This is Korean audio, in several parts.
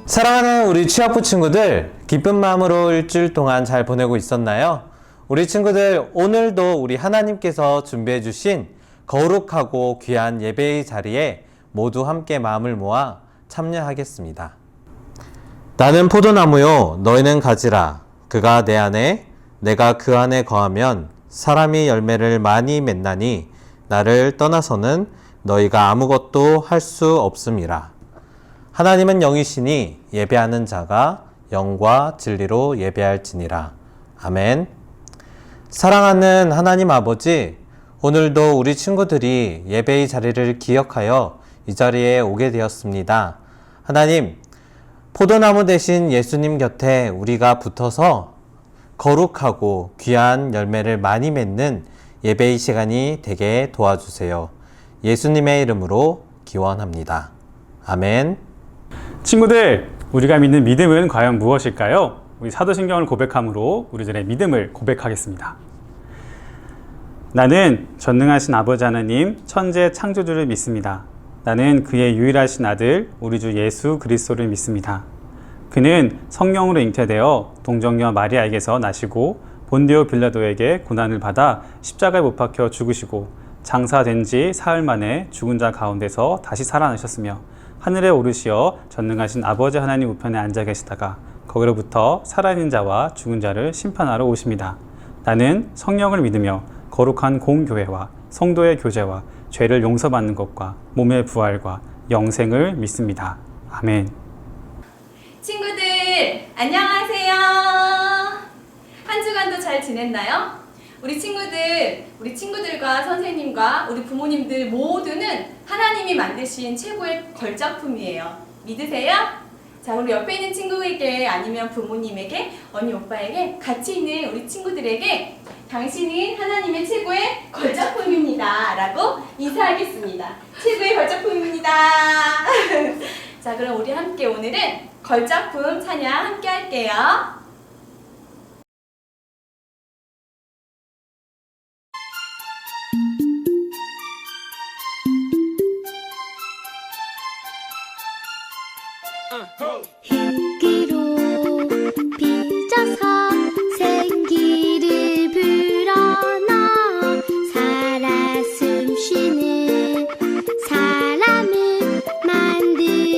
사랑하는 우리 취학부 친구들, 기쁜 마음으로 일주일 동안 잘 보내고 있었나요? 우리 친구들, 오늘도 우리 하나님께서 준비해 주신 거룩하고 귀한 예배의 자리에 모두 함께 마음을 모아 참여하겠습니다. 나는 포도나무요, 너희는 가지라. 그가 내 안에, 내가 그 안에 거하면 사람이 열매를 많이 맺나니 나를 떠나서는 너희가 아무것도 할 수 없음이라. 하나님은 영이시니 예배하는 자가 영과 진리로 예배할지니라. 아멘. 사랑하는 하나님 아버지, 오늘도 우리 친구들이 예배의 자리를 기억하여 이 자리에 오게 되었습니다. 하나님, 포도나무 대신 예수님 곁에 우리가 붙어서 거룩하고 귀한 열매를 많이 맺는 예배의 시간이 되게 도와주세요. 예수님의 이름으로 기원합니다. 아멘. 친구들, 우리가 믿는 믿음은 과연 무엇일까요? 우리 사도신경을 고백함으로 우리들의 믿음을 고백하겠습니다. 나는 전능하신 아버지 하나님, 천재 창조주를 믿습니다. 나는 그의 유일하신 아들, 우리 주 예수 그리스도를 믿습니다. 그는 성령으로 잉태되어 동정녀 마리아에게서 나시고 본디오 빌라도에게 고난을 받아 십자가에 못 박혀 죽으시고 장사된 지 사흘 만에 죽은 자 가운데서 다시 살아나셨으며 하늘에 오르시어 전능하신 아버지 하나님 우편에 앉아 계시다가 거기로부터 살아있는 자와 죽은 자를 심판하러 오십니다. 나는 성령을 믿으며 거룩한 공교회와 성도의 교제와 죄를 용서받는 것과 몸의 부활과 영생을 믿습니다. 아멘. 친구들, 안녕하세요. 한 주간도 잘 지냈나요? 우리 친구들과 선생님과 우리 부모님들 모두는 하나님이 만드신 최고의 걸작품이에요. 믿으세요? 자, 우리 옆에 있는 친구에게 아니면 부모님에게, 언니, 오빠에게 같이 있는 우리 친구들에게 당신은 하나님의 최고의 걸작품입니다 라고 인사하겠습니다. 최고의 걸작품입니다. 자, 그럼 우리 함께 오늘은 걸작품 찬양 함께 할게요. 흙으로 빚어서 생기를 불어넣어 살아 숨쉬는 사람을 만드셨죠.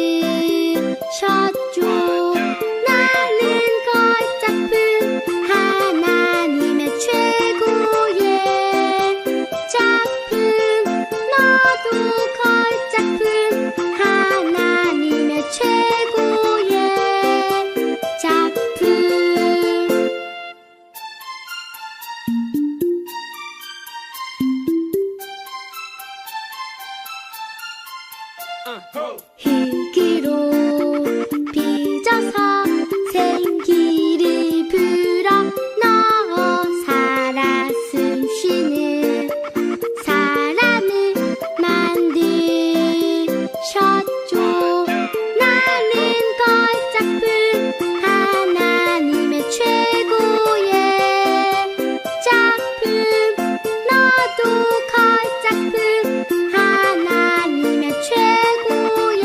나는 걸작품 하나님의 최고의 작품. 너도 걸작품 하나님의 최고의 흙으로 빚어서 생기를 불어넣어 살아 숨쉬는 사람을 만드셨죠. 나는 걸작품 하나님의 최고의 작품. 너도 걸작품 하나님의 최고의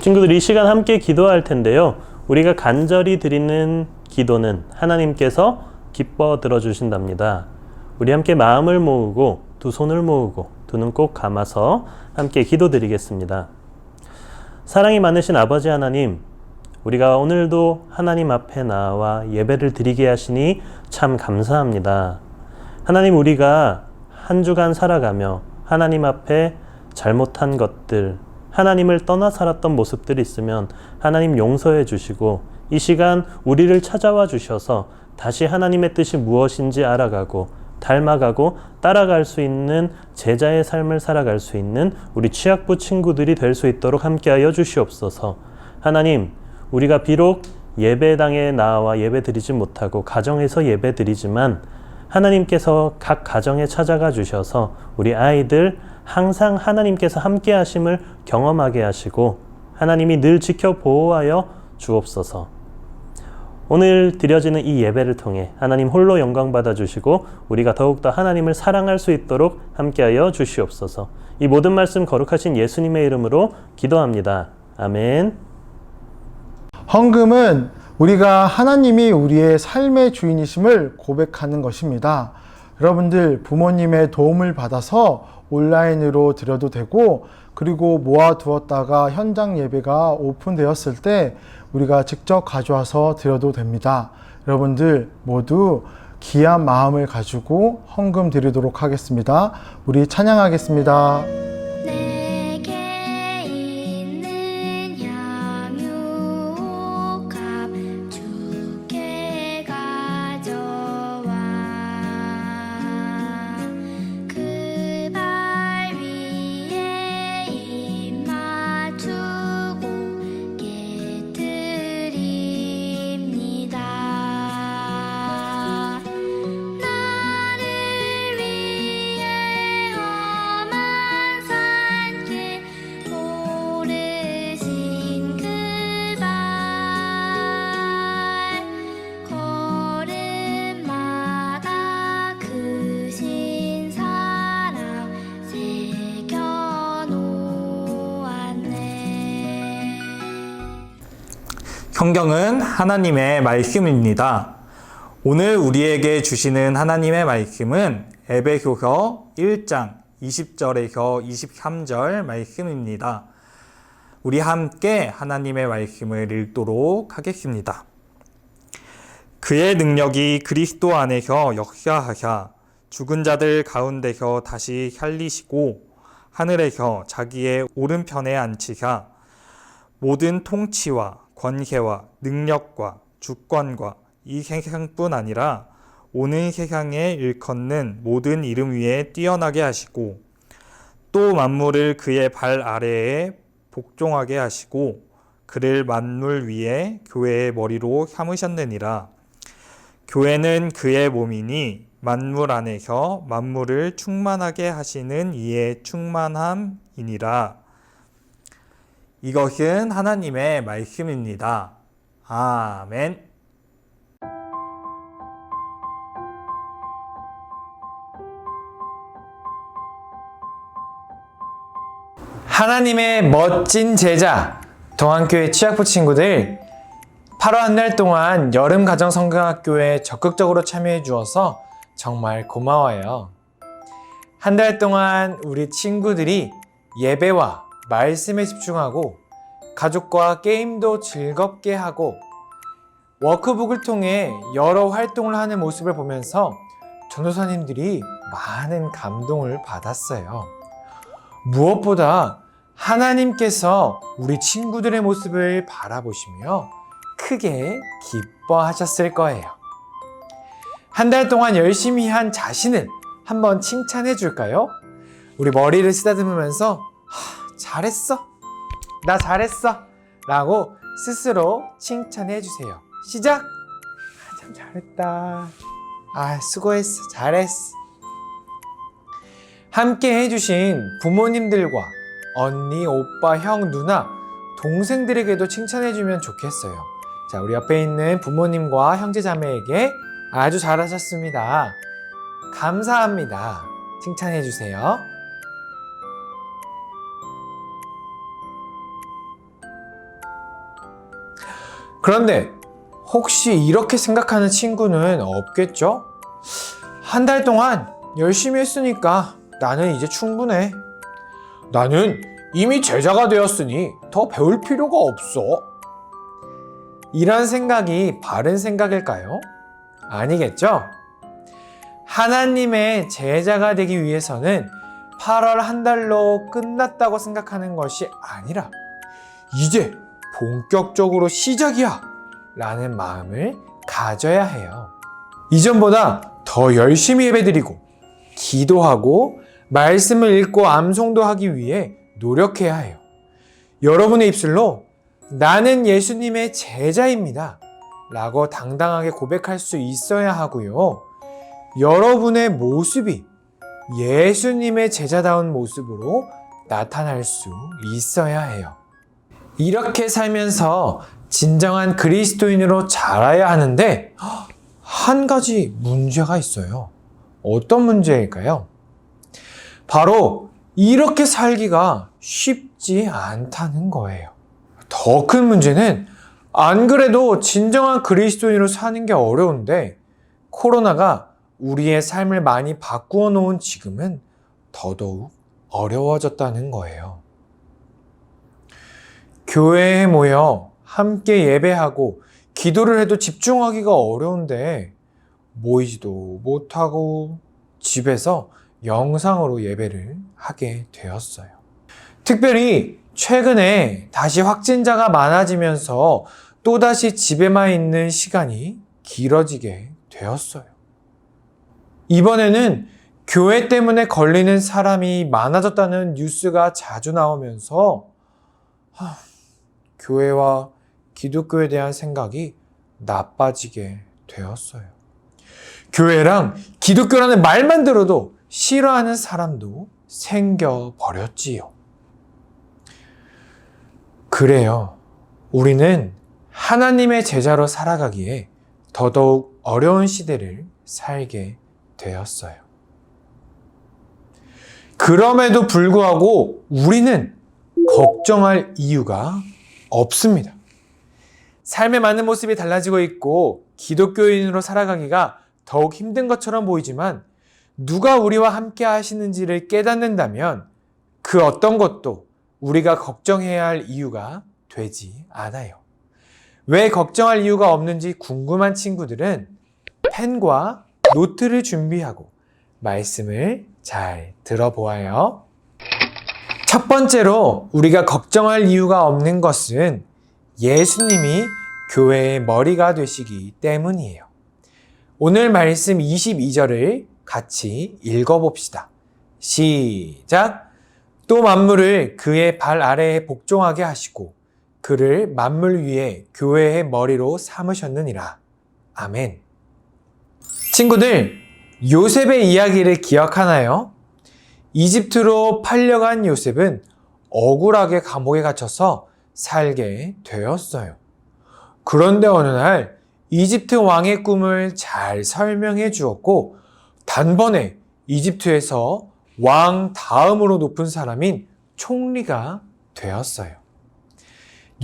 친구들, 이 시간 함께 기도할 텐데요. 우리가 간절히 드리는 기도는 하나님께서 기뻐 들어주신답니다. 우리 함께 마음을 모으고 두 손을 모으고 두 눈 꼭 감아서 함께 기도드리겠습니다. 사랑이 많으신 아버지 하나님, 우리가 오늘도 하나님 앞에 나와 예배를 드리게 하시니 참 감사합니다. 하나님, 우리가 한 주간 살아가며 하나님 앞에 잘못한 것들, 하나님을 떠나 살았던 모습들이 있으면 하나님 용서해 주시고 이 시간 우리를 찾아와 주셔서 다시 하나님의 뜻이 무엇인지 알아가고 닮아가고 따라갈 수 있는 제자의 삶을 살아갈 수 있는 우리 취학부 친구들이 될 수 있도록 함께하여 주시옵소서. 하나님, 우리가 비록 예배당에 나와 예배 드리지 못하고 가정에서 예배 드리지만 하나님께서 각 가정에 찾아가 주셔서 우리 아이들 항상 하나님께서 함께 하심을 경험하게 하시고 하나님이 늘 지켜 보호하여 주옵소서. 오늘 드려지는 이 예배를 통해 하나님 홀로 영광 받아 주시고 우리가 더욱더 하나님을 사랑할 수 있도록 함께하여 주시옵소서. 이 모든 말씀 거룩하신 예수님의 이름으로 기도합니다. 아멘. 헌금은 우리가 하나님이 우리의 삶의 주인이심을 고백하는 것입니다. 여러분들 부모님의 도움을 받아서 온라인으로 드려도 되고, 그리고 모아두었다가 현장 예배가 오픈되었을 때 우리가 직접 가져와서 드려도 됩니다. 여러분들 모두 귀한 마음을 가지고 헌금 드리도록 하겠습니다. 우리 찬양하겠습니다. 내게 있는 향유옥합 주께 가져와 그 발 위에 입 맞추고 깨뜨립니다. 나를 위해 험한 산길 오르신 그 발 걸음마다 크신 사랑 새겨놓았네. 성경은 하나님의 말씀입니다. 오늘 우리에게 주시는 하나님의 말씀은 에베소서 1장 20절에서 23절 말씀입니다. 우리 함께 하나님의 말씀을 읽도록 하겠습니다. 그의 능력이 그리스도 안에서 역사하사 죽은 자들 가운데서 다시 살리시고 하늘에서 자기의 오른편에 앉히사 모든 통치와 권세와 능력과 주권과 이 세상뿐 아니라 오는 세상에 일컫는 모든 이름 위에 뛰어나게 하시고 또 만물을 그의 발 아래에 복종하게 하시고 그를 만물 위에 교회의 머리로 삼으셨느니라. 교회는 그의 몸이니 만물 안에서 만물을 충만하게 하시는 이의 충만함이니라. 이것은 하나님의 말씀입니다. 아멘. 하나님의 멋진 제자, 동안교회 취학부 친구들, 8월 한 달 동안 여름 가정성경학교에 적극적으로 참여해 주어서 정말 고마워요. 한 달 동안 우리 친구들이 예배와 말씀에 집중하고 가족과 게임도 즐겁게 하고 워크북을 통해 여러 활동을 하는 모습을 보면서 전도사님들이 많은 감동을 받았어요. 무엇보다 하나님께서 우리 친구들의 모습을 바라보시며 크게 기뻐하셨을 거예요. 한 달 동안 열심히 한 자신을 한번 칭찬해 줄까요? 우리 머리를 쓰다듬으면서 잘했어, 나 잘했어 라고 스스로 칭찬해 주세요. 시작! 참 잘했다, 수고했어, 잘했어. 함께 해주신 부모님들과 언니, 오빠, 형, 누나, 동생들에게도 칭찬해주면 좋겠어요. 자, 우리 옆에 있는 부모님과 형제 자매에게 아주 잘하셨습니다, 감사합니다 칭찬해주세요. 그런데 혹시 이렇게 생각하는 친구는 없겠죠? 한 달 동안 열심히 했으니까 나는 이제 충분해. 나는 이미 제자가 되었으니 더 배울 필요가 없어. 이런 생각이 바른 생각일까요? 아니겠죠? 하나님의 제자가 되기 위해서는 8월 한 달로 끝났다고 생각하는 것이 아니라 이제 본격적으로 시작이야 라는 마음을 가져야 해요. 이전보다 더 열심히 예배드리고 기도하고 말씀을 읽고 암송도 하기 위해 노력해야 해요. 여러분의 입술로 나는 예수님의 제자입니다 라고 당당하게 고백할 수 있어야 하고요. 여러분의 모습이 예수님의 제자다운 모습으로 나타날 수 있어야 해요. 이렇게 살면서 진정한 그리스도인으로 자라야 하는데 한 가지 문제가 있어요. 어떤 문제일까요? 바로 이렇게 살기가 쉽지 않다는 거예요. 더 큰 문제는 안 그래도 진정한 그리스도인으로 사는 게 어려운데 코로나가 우리의 삶을 많이 바꾸어 놓은 지금은 더더욱 어려워졌다는 거예요. 교회에 모여 함께 예배하고 기도를 해도 집중하기가 어려운데 모이지도 못하고 집에서 영상으로 예배를 하게 되었어요. 특별히 최근에 다시 확진자가 많아지면서 또다시 집에만 있는 시간이 길어지게 되었어요. 이번에는 교회 때문에 걸리는 사람이 많아졌다는 뉴스가 자주 나오면서 교회와 기독교에 대한 생각이 나빠지게 되었어요. 교회랑 기독교라는 말만 들어도 싫어하는 사람도 생겨버렸지요. 그래요. 우리는 하나님의 제자로 살아가기에 더더욱 어려운 시대를 살게 되었어요. 그럼에도 불구하고 우리는 걱정할 이유가 없습니다. 삶의 많은 모습이 달라지고 있고 기독교인으로 살아가기가 더욱 힘든 것처럼 보이지만 누가 우리와 함께 하시는지를 깨닫는다면 그 어떤 것도 우리가 걱정해야 할 이유가 되지 않아요. 왜 걱정할 이유가 없는지 궁금한 친구들은 펜과 노트를 준비하고 말씀을 잘 들어보아요. 첫 번째로 우리가 걱정할 이유가 없는 것은 예수님이 교회의 머리가 되시기 때문이에요. 오늘 말씀 22절을 같이 읽어봅시다. 시작! 또 만물을 그의 발 아래에 복종하게 하시고 그를 만물 위에 교회의 머리로 삼으셨느니라. 아멘. 친구들, 요셉의 이야기를 기억하나요? 이집트로 팔려간 요셉은 억울하게 감옥에 갇혀서 살게 되었어요. 그런데 어느 날 이집트 왕의 꿈을 잘 설명해 주었고 단번에 이집트에서 왕 다음으로 높은 사람인 총리가 되었어요.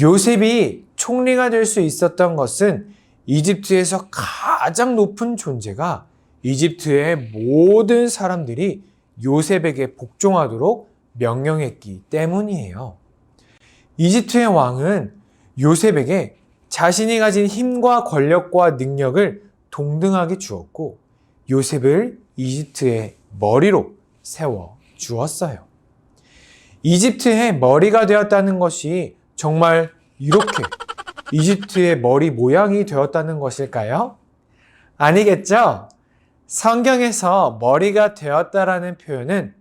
요셉이 총리가 될 수 있었던 것은 이집트에서 가장 높은 존재가 이집트의 모든 사람들이 요셉에게 복종하도록 명령했기 때문이에요. 이집트의 왕은 요셉에게 자신이 가진 힘과 권력과 능력을 동등하게 주었고 요셉을 이집트의 머리로 세워 주었어요. 이집트의 머리가 되었다는 것이 정말 이렇게 이집트의 머리 모양이 되었다는 것일까요? 아니겠죠? 성경에서 머리가 되었다라는 표현은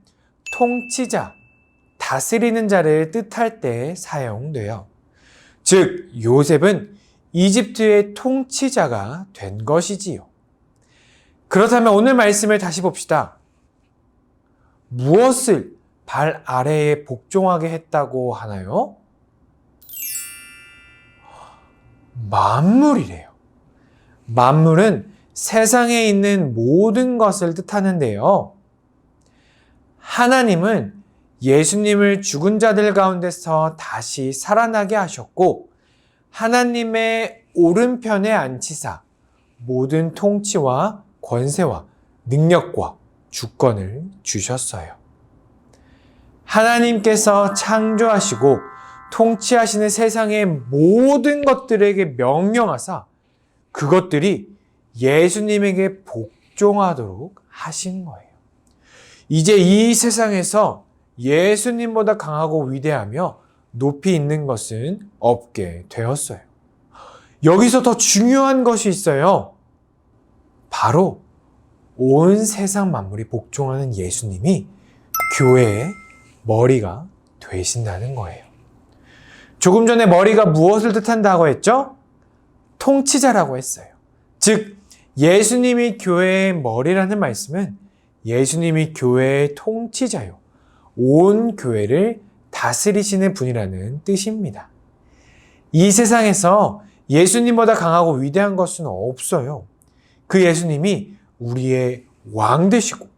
통치자, 다스리는 자를 뜻할 때 사용돼요. 즉, 요셉은 이집트의 통치자가 된 것이지요. 그렇다면 오늘 말씀을 다시 봅시다. 무엇을 발 아래에 복종하게 했다고 하나요? 만물이래요. 만물은 세상에 있는 모든 것을 뜻하는데요. 하나님은 예수님을 죽은 자들 가운데서 다시 살아나게 하셨고 하나님의 오른편에 앉히사 모든 통치와 권세와 능력과 주권을 주셨어요. 하나님께서 창조하시고 통치하시는 세상의 모든 것들에게 명령하사 그것들이 예수님에게 복종하도록 하신 거예요. 이제 이 세상에서 예수님보다 강하고 위대하며 높이 있는 것은 없게 되었어요. 여기서 더 중요한 것이 있어요. 바로 온 세상 만물이 복종하는 예수님이 교회의 머리가 되신다는 거예요. 조금 전에 머리가 무엇을 뜻한다고 했죠? 통치자라고 했어요. 즉, 예수님이 교회의 머리라는 말씀은 예수님이 교회의 통치자요. 온 교회를 다스리시는 분이라는 뜻입니다. 이 세상에서 예수님보다 강하고 위대한 것은 없어요. 그 예수님이 우리의 왕 되시고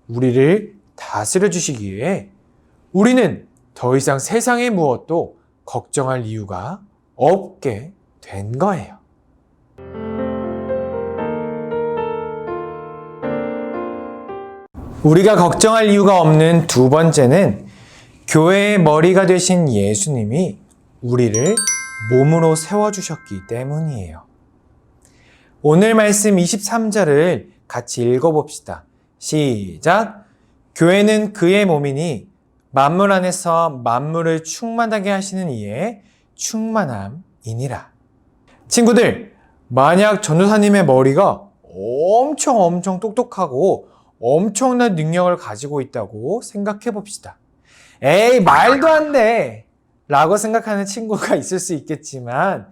우리를 다스려 주시기에 우리는 더 이상 세상의 무엇도 걱정할 이유가 없게 된 거예요. 우리가 걱정할 이유가 없는 두 번째는 교회의 머리가 되신 예수님이 우리를 몸으로 세워주셨기 때문이에요. 오늘 말씀 23절을 같이 읽어봅시다. 시작! 교회는 그의 몸이니 만물 안에서 만물을 충만하게 하시는 이의 충만함이니라. 친구들, 만약 전도사님의 머리가 엄청 똑똑하고 엄청난 능력을 가지고 있다고 생각해 봅시다. 에이, 말도 안 돼! 라고 생각하는 친구가 있을 수 있겠지만,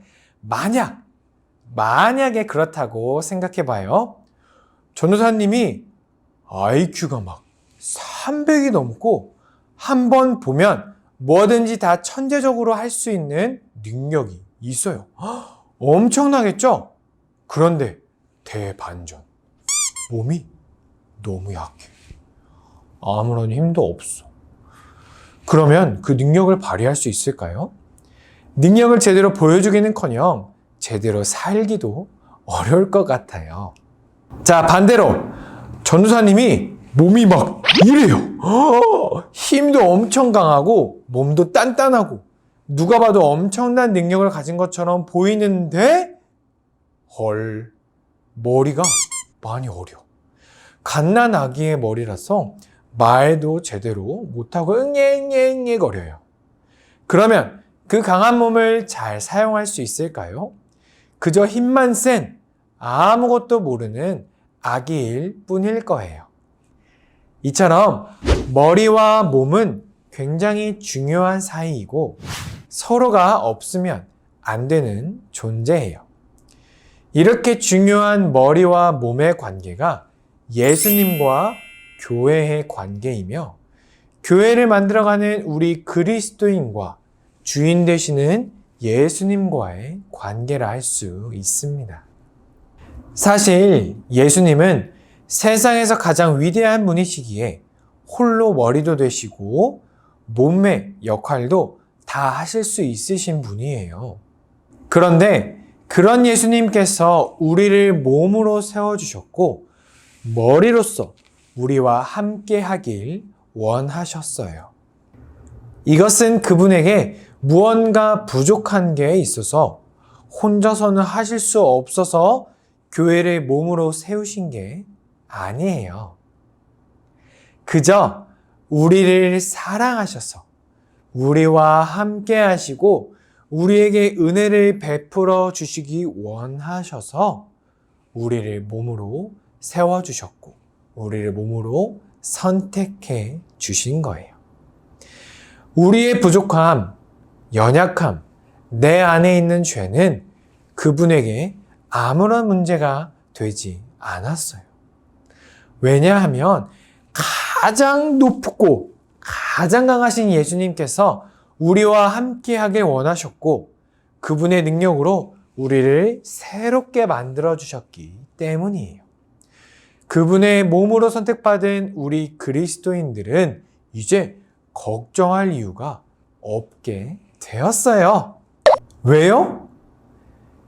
만약에 그렇다고 생각해 봐요. 전도사님이 IQ가 막 300이 넘고, 한 번 보면 뭐든지 다 천재적으로 할 수 있는 능력이 있어요. 엄청나겠죠? 그런데 대반전. 몸이 너무 약해. 아무런 힘도 없어. 그러면 그 능력을 발휘할 수 있을까요? 능력을 제대로 보여주기는커녕 제대로 살기도 어려울 것 같아요. 자, 반대로 전도사님이 몸이 막 이래요. 힘도 엄청 강하고 몸도 단단하고 누가 봐도 엄청난 능력을 가진 것처럼 보이는데 헐, 머리가 많이 어려. 갓난 아기의 머리라서 말도 제대로 못하고 응애응애 거려요. 그러면 그 강한 몸을 잘 사용할 수 있을까요? 그저 힘만 센 아무것도 모르는 아기일 뿐일 거예요. 이처럼 머리와 몸은 굉장히 중요한 사이이고 서로가 없으면 안 되는 존재예요. 이렇게 중요한 머리와 몸의 관계가 예수님과 교회의 관계이며 교회를 만들어가는 우리 그리스도인과 주인 되시는 예수님과의 관계라 할 수 있습니다. 사실 예수님은 세상에서 가장 위대한 분이시기에 홀로 머리도 되시고 몸의 역할도 다 하실 수 있으신 분이에요. 그런데 그런 예수님께서 우리를 몸으로 세워주셨고 머리로서 우리와 함께 하길 원하셨어요. 이것은 그분에게 무언가 부족한 게 있어서 혼자서는 하실 수 없어서 교회를 몸으로 세우신 게 아니에요. 그저 우리를 사랑하셔서 우리와 함께 하시고 우리에게 은혜를 베풀어 주시기 원하셔서 우리를 몸으로 세워주셨고 우리를 몸으로 선택해 주신 거예요. 우리의 부족함, 연약함, 내 안에 있는 죄는 그분에게 아무런 문제가 되지 않았어요. 왜냐하면 가장 높고 가장 강하신 예수님께서 우리와 함께 하길 원하셨고 그분의 능력으로 우리를 새롭게 만들어 주셨기 때문이에요. 그분의 몸으로 선택받은 우리 그리스도인들은 이제 걱정할 이유가 없게 되었어요. 왜요?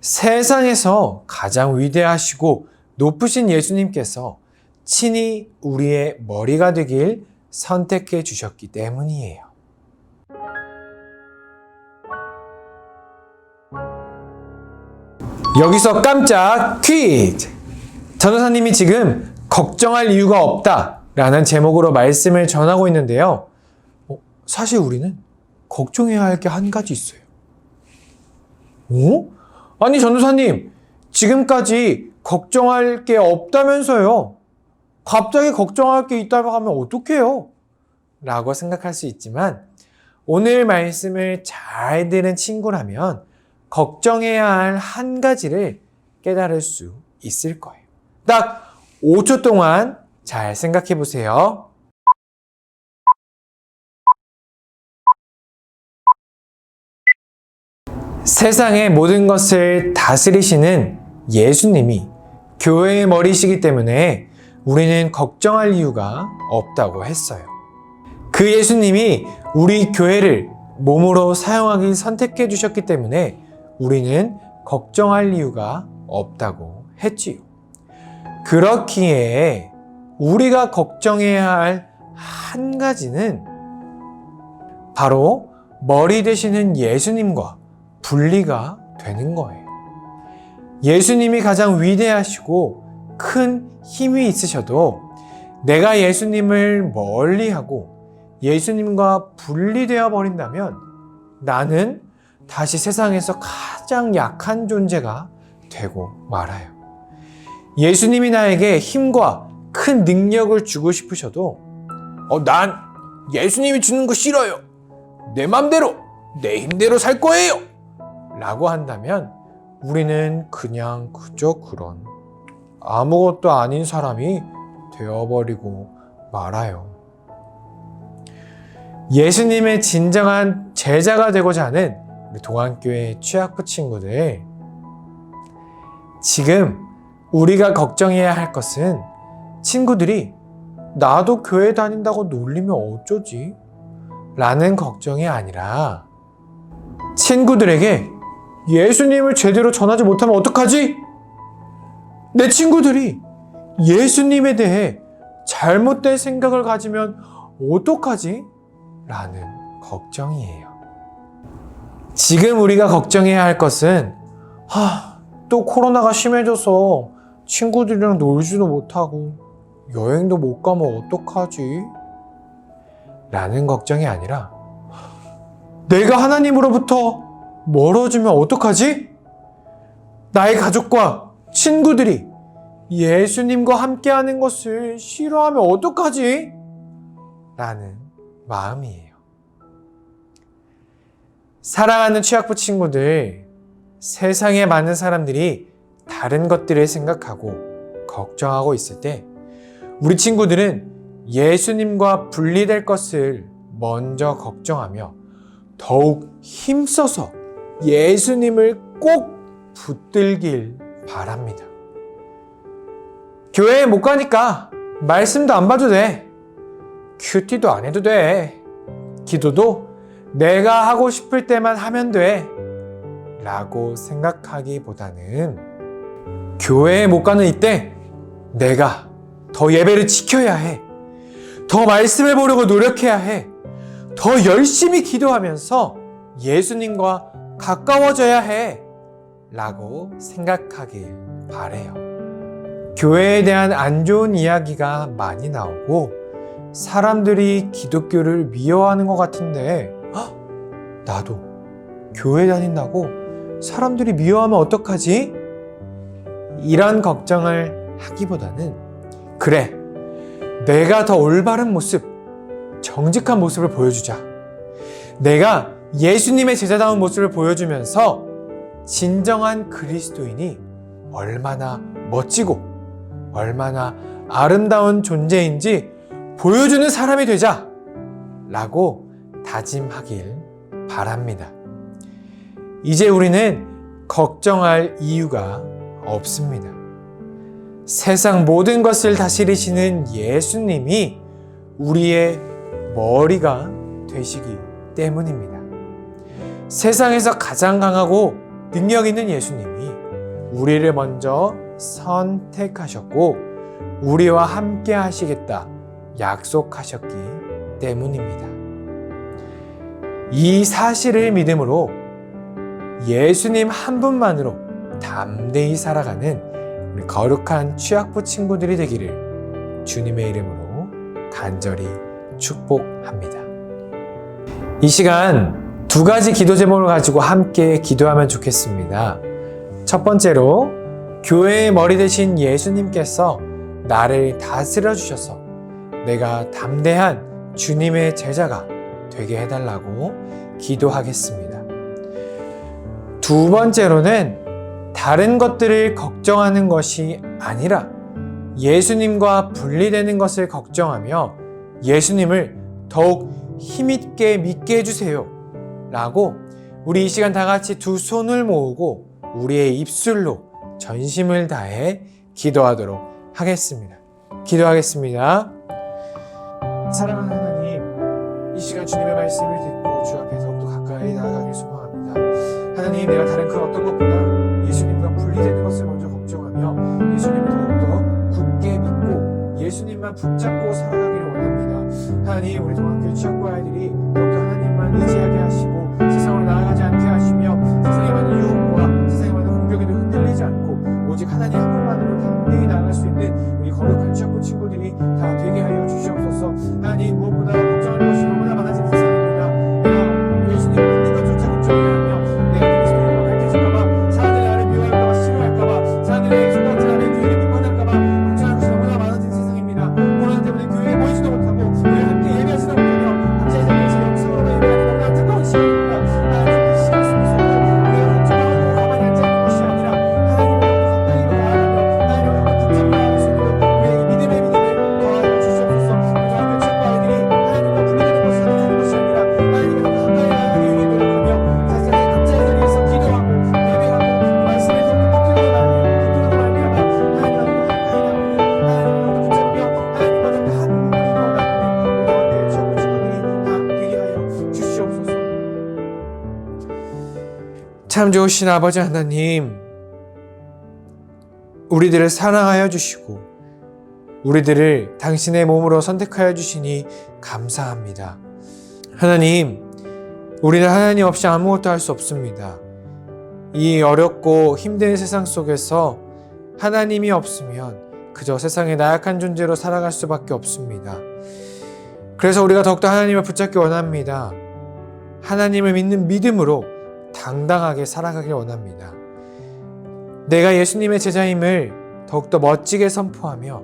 세상에서 가장 위대하시고 높으신 예수님께서 친히 우리의 머리가 되길 선택해 주셨기 때문이에요. 여기서 깜짝 퀴즈! 전도사님이 지금 걱정할 이유가 없다 라는 제목으로 말씀을 전하고 있는데요. 사실 우리는 걱정해야 할 게 한 가지 있어요. 아니 전도사님, 지금까지 걱정할 게 없다면서요. 갑자기 걱정할 게 있다고 하면 어떡해요? 라고 생각할 수 있지만 오늘 말씀을 잘 들은 친구라면 걱정해야 할 한 가지를 깨달을 수 있을 거예요. 딱 5초 동안 잘 생각해 보세요. 세상의 모든 것을 다스리시는 예수님이 교회의 머리시기 때문에 우리는 걱정할 이유가 없다고 했어요. 그 예수님이 우리 교회를 몸으로 사용하기 선택해 주셨기 때문에 우리는 걱정할 이유가 없다고 했지요. 그렇기에 우리가 걱정해야 할 한 가지는 바로 머리 되시는 예수님과 분리가 되는 거예요. 예수님이 가장 위대하시고 큰 힘이 있으셔도 내가 예수님을 멀리하고 예수님과 분리되어 버린다면 나는 다시 세상에서 가장 약한 존재가 되고 말아요. 예수님이 나에게 힘과 큰 능력을 주고 싶으셔도 난 예수님이 주는 거 싫어요. 내 맘대로, 내 힘대로 살 거예요. 라고 한다면 우리는 그냥 그저 그런 아무것도 아닌 사람이 되어버리고 말아요. 예수님의 진정한 제자가 되고자 하는 우리 동안교회 취학부 친구들, 지금 우리가 걱정해야 할 것은 친구들이 나도 교회 다닌다고 놀리면 어쩌지? 라는 걱정이 아니라 친구들에게 예수님을 제대로 전하지 못하면 어떡하지? 내 친구들이 예수님에 대해 잘못된 생각을 가지면 어떡하지? 라는 걱정이에요. 지금 우리가 걱정해야 할 것은 또 코로나가 심해져서 친구들이랑 놀지도 못하고 여행도 못 가면 어떡하지? 라는 걱정이 아니라 내가 하나님으로부터 멀어지면 어떡하지? 나의 가족과 친구들이 예수님과 함께하는 것을 싫어하면 어떡하지? 라는 마음이에요. 사랑하는 취학부 친구들, 세상에 많은 사람들이 다른 것들을 생각하고 걱정하고 있을 때 우리 친구들은 예수님과 분리될 것을 먼저 걱정하며 더욱 힘써서 예수님을 꼭 붙들길 바랍니다. 교회에 못 가니까 말씀도 안 봐도 돼. 큐티도 안 해도 돼. 기도도 내가 하고 싶을 때만 하면 돼. 라고 생각하기보다는 교회에 못 가는 이때 내가 더 예배를 지켜야 해. 더 말씀을 보려고 노력해야 해. 더 열심히 기도하면서 예수님과 가까워져야 해. 라고 생각하길 바래요. 교회에 대한 안 좋은 이야기가 많이 나오고 사람들이 기독교를 미워하는 것 같은데 나도 교회 다닌다고 사람들이 미워하면 어떡하지? 이런 걱정을 하기보다는 그래, 내가 더 올바른 모습, 정직한 모습을 보여주자. 내가 예수님의 제자다운 모습을 보여주면서 진정한 그리스도인이 얼마나 멋지고 얼마나 아름다운 존재인지 보여주는 사람이 되자 라고 다짐하길 바랍니다. 이제 우리는 걱정할 이유가 없습니다. 세상 모든 것을 다스리시는 예수님이 우리의 머리가 되시기 때문입니다. 세상에서 가장 강하고 능력 있는 예수님이 우리를 먼저 선택하셨고 우리와 함께 하시겠다 약속하셨기 때문입니다. 이 사실을 믿음으로 예수님 한 분만으로 담대히 살아가는 우리 거룩한 취학부 친구들이 되기를 주님의 이름으로 간절히 축복합니다. 이 시간 두 가지 기도 제목을 가지고 함께 기도하면 좋겠습니다. 첫 번째로 교회의 머리 되신 예수님께서 나를 다스려 주셔서 내가 담대한 주님의 제자가 되게 해달라고 기도하겠습니다. 두 번째로는 다른 것들을 걱정하는 것이 아니라 예수님과 분리되는 것을 걱정하며 예수님을 더욱 힘있게 믿게 해주세요 라고 우리 이 시간 다 같이 두 손을 모으고 우리의 입술로 전심을 다해 기도하도록 하겠습니다. 기도하겠습니다. 사랑하는 하나님, 이 시간 주님의 말씀을 듣고 주 앞에 더욱더 가까이 나아가길 소망합니다. 하나님, 내가 다른 그 어떤 것보다 예수님과 분리되는 것을 먼저 걱정하며 예수님을 더욱더 굳게 믿고 예수님만 붙잡고 살아가기를 원합니다. 하나님, 우리 동안교회 취학부 아이들이 더욱더 하나님만 의지하게 하시고 세상으로 나아가지 않게 하시며 세상에 많은 유혹과 세상에 많은 공격에도 흔들리지 않고 오직 하나님 한 분만으로 담대히 나아갈 수 있는 우리 거룩한 취학부 친구들이 다 되게 하여 주시옵소서. 하나님, 무엇보다 걱정하는 것이 너무나 많아진 세상입니다. 내가 예수님 믿는 것조차 걱정해야 하며 내가 그리스도인으로 밝혀질까봐 사람들이 나를 미워할까봐 싫어할까봐 사람들이 소박지 않은 교회를 비판할까봐 걱정하는 것이 너무나 많아진 세상입니다. 코로나 때문에 교회에 모이지도 못하고 우리 함께 예배하지도 못하며 각자의 자리에서 영성으로 예배하는 너무나 안타까운 시간입니다. 하나님, 이 시간 속에서 우리가 걱정하고 가만히 앉아있는 것이 아니라 하나님을 가까이로 나아가며 하나님을 붙잡고 나아갈 수 있도록 우리에게 믿음을 더하여 주시옵소서. 우리 학교 친구 아이들이 하나님과 분리되는 것을 선택하는 것이 아니라 하나님을 더 가까이 나아가기 위해 노력하며 각자의 자리에서 기도하고 예배하고 말씀을 붙들고 말미암아 하나님과 더 가까이 나오는 하나님을 붙잡으며 하나님과 더 한 몸을 이루어 나가는 우리 학교의 친구 친구들이 다 되게 하여 주시옵소서. 참 좋으신 아버지 하나님, 우리들을 사랑하여 주시고 우리들을 당신의 몸으로 선택하여 주시니 감사합니다. 하나님, 우리는 하나님 없이 아무것도 할 수 없습니다. 이 어렵고 힘든 세상 속에서 하나님이 없으면 그저 세상의 나약한 존재로 살아갈 수밖에 없습니다. 그래서 우리가 더욱더 하나님을 붙잡기 원합니다. 하나님을 믿는 믿음으로 당당하게 살아가길 원합니다. 내가 예수님의 제자임을 더욱더 멋지게 선포하며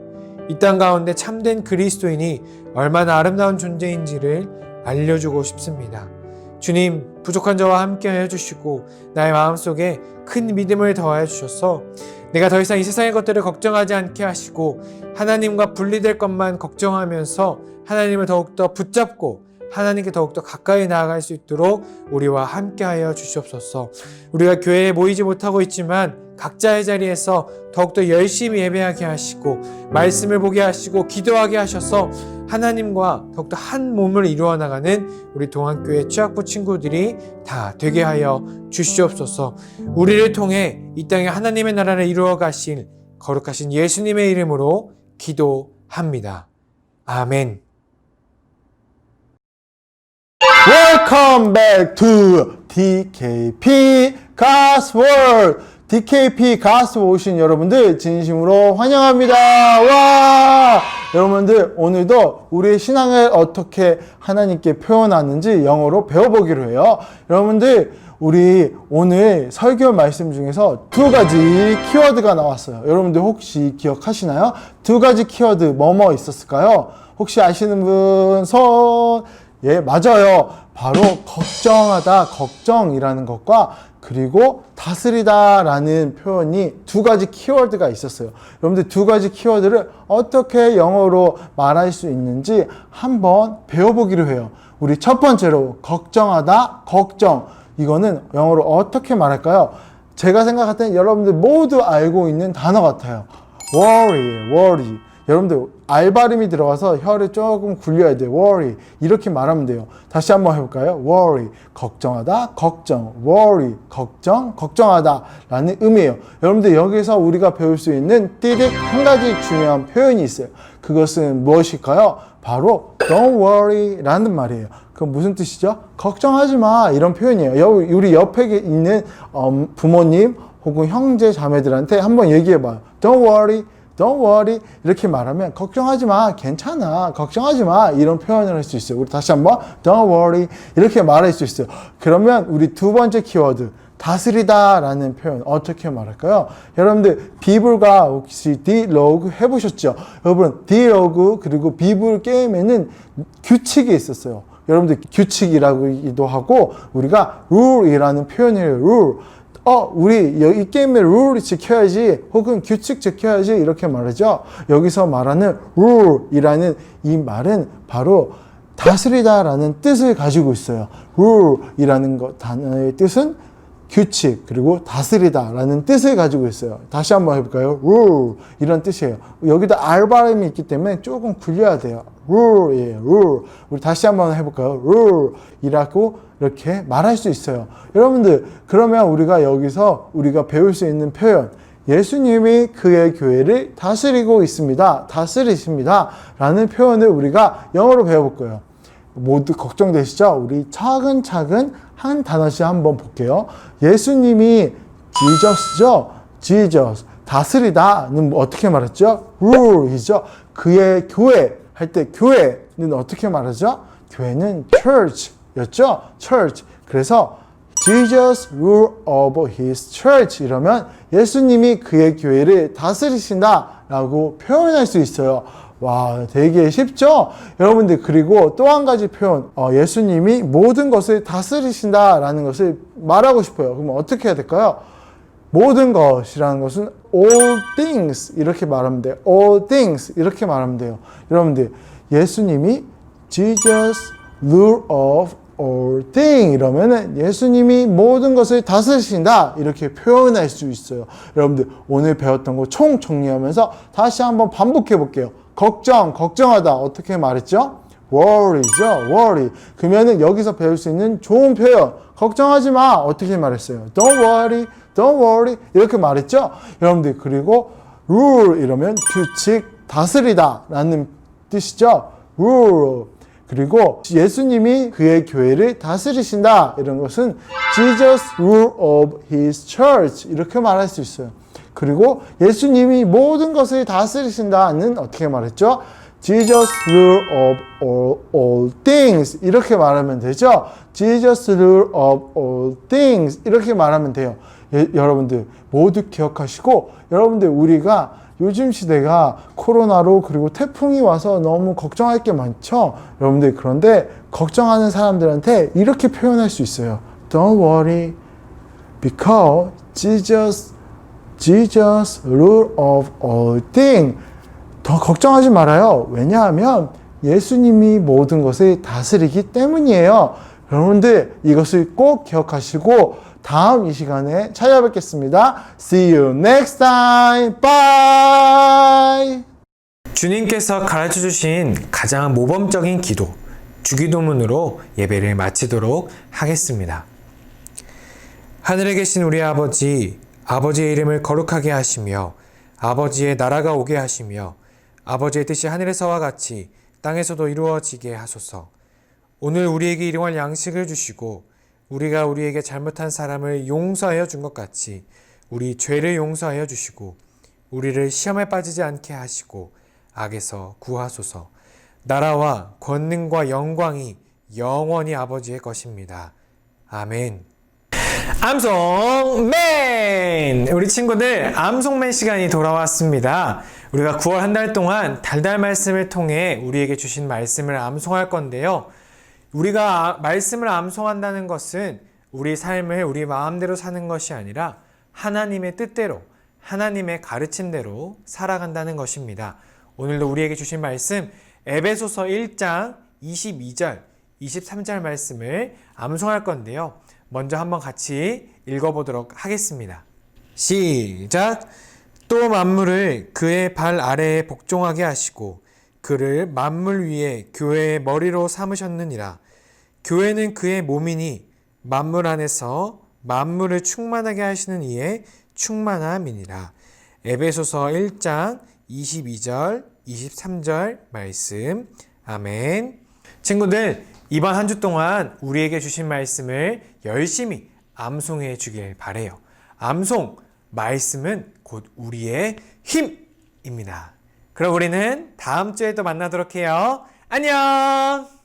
이 땅 가운데 참된 그리스도인이 얼마나 아름다운 존재인지를 알려주고 싶습니다. 주님, 부족한 저와 함께 해주시고 나의 마음속에 큰 믿음을 더하여 주셔서 내가 더 이상 이 세상의 것들을 걱정하지 않게 하시고 하나님과 분리될 것만 걱정하면서 하나님을 더욱더 붙잡고 하나님께 더욱더 가까이 나아갈 수 있도록 우리와 함께하여 주시옵소서. 우리가 교회에 모이지 못하고 있지만 각자의 자리에서 더욱더 열심히 예배하게 하시고 말씀을 보게 하시고 기도하게 하셔서 하나님과 더욱더 한 몸을 이루어 나가는 우리 동안교회 취학부 친구들이 다 되게 하여 주시옵소서. 우리를 통해 이 땅에 하나님의 나라를 이루어 가실 거룩하신 예수님의 이름으로 기도합니다. 아멘. Welcome back to DKP God's Word. DKP God's Word 오신 여러분들 진심으로 환영합니다. 와! 여러분들 오늘도 우리의 신앙을 어떻게 하나님께 표현하는지 영어로 배워보기로 해요. 여러분들 우리 오늘 설교 말씀 중에서 두 가지 키워드가 나왔어요. 여러분들 혹시 기억하시나요? 두 가지 키워드 뭐뭐 있었을까요? 혹시 아시는 분 손? 예, 맞아요. 바로 걱정하다, 걱정이라는 것과 그리고 다스리다 라는 표현이 두 가지 키워드가 있었어요. 여러분들 두 가지 키워드를 어떻게 영어로 말할 수 있는지 한번 배워보기로 해요. 우리 첫 번째로 걱정하다, 걱정. 이거는 영어로 어떻게 말할까요? 제가 생각할 땐 여러분들 모두 알고 있는 단어 같아요. worry. 여러분들 알 발음이 들어가서 혀를 조금 굴려야 돼요. worry. 이렇게 말하면 돼요. 다시 한번 해볼까요? worry. 걱정하다, 걱정. worry. 걱정, 걱정하다. 라는 의미예요. 여러분들 여기서 우리가 배울 수 있는 띠득 한 가지 중요한 표현이 있어요. 그것은 무엇일까요? 바로 don't worry 라는 말이에요. 그럼 무슨 뜻이죠? 걱정하지 마. 이런 표현이에요. 우리 옆에 있는 부모님 혹은 형제 자매들한테 한번 얘기해봐요. Don't worry. Don't worry. 이렇게 말하면 걱정하지 마. 괜찮아. 걱정하지 마. 이런 표현을 할 수 있어요. 우리 다시 한번 Don't worry. 이렇게 말할 수 있어요. 그러면 우리 두 번째 키워드 다스리다 라는 표현 어떻게 말할까요? 여러분들 비블과 혹시 디로그 해보셨죠? 여러분 디로그 그리고 비블 게임에는 규칙이 있었어요. 여러분들 규칙이라고도 하고 우리가 룰이라는 표현이에요. 룰. 우리 이 게임의 룰을 지켜야지 혹은 규칙 지켜야지 이렇게 말하죠. 여기서 말하는 룰이라는 이 말은 바로 다스리다 라는 뜻을 가지고 있어요. 룰이라는 단어의 뜻은 규칙 그리고 다스리다 라는 뜻을 가지고 있어요. 다시 한번 해볼까요? 룰 이런 뜻이에요. 여기다 R 발음이 있기 때문에 조금 굴려야 돼요. 룰이에요. 룰. 우리 다시 한번 해볼까요? 룰이라고 이렇게 말할 수 있어요. 여러분들 그러면 우리가 여기서 우리가 배울 수 있는 표현 예수님이 그의 교회를 다스리고 있습니다. 다스리십니다. 라는 표현을 우리가 영어로 배워볼 거예요. 모두 걱정되시죠? 우리 차근차근 한 단어씩 한번 볼게요. 예수님이 Jesus죠? Jesus. 다스리다는 어떻게 말했죠? rule이죠. 그의 교회 할 때 교회는 어떻게 말하죠? 교회는 church였죠? church. 그래서 Jesus rule over his church 이러면 예수님이 그의 교회를 다스리신다 라고 표현할 수 있어요. 와, 되게 쉽죠? 여러분들 그리고 또 한 가지 표현 예수님이 모든 것을 다스리신다 라는 것을 말하고 싶어요. 그럼 어떻게 해야 될까요? 모든 것이라는 것은 all things 이렇게 말하면 돼요. all things 이렇게 말하면 돼요. 여러분들 예수님이 Jesus rule of all things 이러면은 예수님이 모든 것을 다스리신다 이렇게 표현할 수 있어요. 여러분들 오늘 배웠던 거 총 정리하면서 다시 한번 반복해 볼게요. 걱정하다 어떻게 말했죠? worry죠. worry. 그러면은 여기서 배울 수 있는 좋은 표현 걱정하지 마 어떻게 말했어요? don't worry 이렇게 말했죠. 여러분들 그리고 rule 이러면 규칙 다스리다 라는 뜻이죠. rule. 그리고 예수님이 그의 교회를 다스리신다 이런 것은 Jesus rule of his church 이렇게 말할 수 있어요. 그리고 예수님이 모든 것을 다스리신다는 어떻게 말했죠? Jesus rule of all things 이렇게 말하면 되죠. Jesus rule of all things 이렇게 말하면 돼요. 여러분들 모두 기억하시고 여러분들 우리가 요즘 시대가 코로나로 그리고 태풍이 와서 너무 걱정할 게 많죠. 여러분들 그런데 걱정하는 사람들한테 이렇게 표현할 수 있어요. Don't worry because Jesus rule of all things. 더 걱정하지 말아요. 왜냐하면 예수님이 모든 것을 다스리기 때문이에요. 여러분들 이것을 꼭 기억하시고 다음 이 시간에 찾아뵙겠습니다. See you next time. Bye. 주님께서 가르쳐 주신 가장 모범적인 기도, 주기도문으로 예배를 마치도록 하겠습니다. 하늘에 계신 우리 아버지, 아버지의 이름을 거룩하게 하시며 아버지의 나라가 오게 하시며 아버지의 뜻이 하늘에서와 같이 땅에서도 이루어지게 하소서. 오늘 우리에게 일용할 양식을 주시고 우리가 우리에게 잘못한 사람을 용서하여 준 것 같이 우리 죄를 용서하여 주시고 우리를 시험에 빠지지 않게 하시고 악에서 구하소서. 나라와 권능과 영광이 영원히 아버지의 것입니다. 아멘. 암송맨! 우리 친구들 암송맨 시간이 돌아왔습니다. 우리가 9월 한 달 동안 달달 말씀을 통해 우리에게 주신 말씀을 암송할 건데요. 우리가 말씀을 암송한다는 것은 우리 삶을 우리 마음대로 사는 것이 아니라 하나님의 뜻대로, 하나님의 가르침대로 살아간다는 것입니다. 오늘도 우리에게 주신 말씀 에베소서 1장 22절, 23절 말씀을 암송할 건데요. 먼저 한번 같이 읽어보도록 하겠습니다. 시작! 또 만물을 그의 발 아래에 복종하게 하시고 그를 만물 위에 교회의 머리로 삼으셨느니라. 교회는 그의 몸이니 만물 안에서 만물을 충만하게 하시는 이의 충만함이니라. 에베소서 1장 22절, 23절 말씀. 아멘. 친구들, 이번 한 주 동안 우리에게 주신 말씀을 열심히 암송해 주길 바래요. 암송, 말씀은 곧 우리의 힘입니다. 그럼 우리는 다음 주에 또 만나도록 해요. 안녕!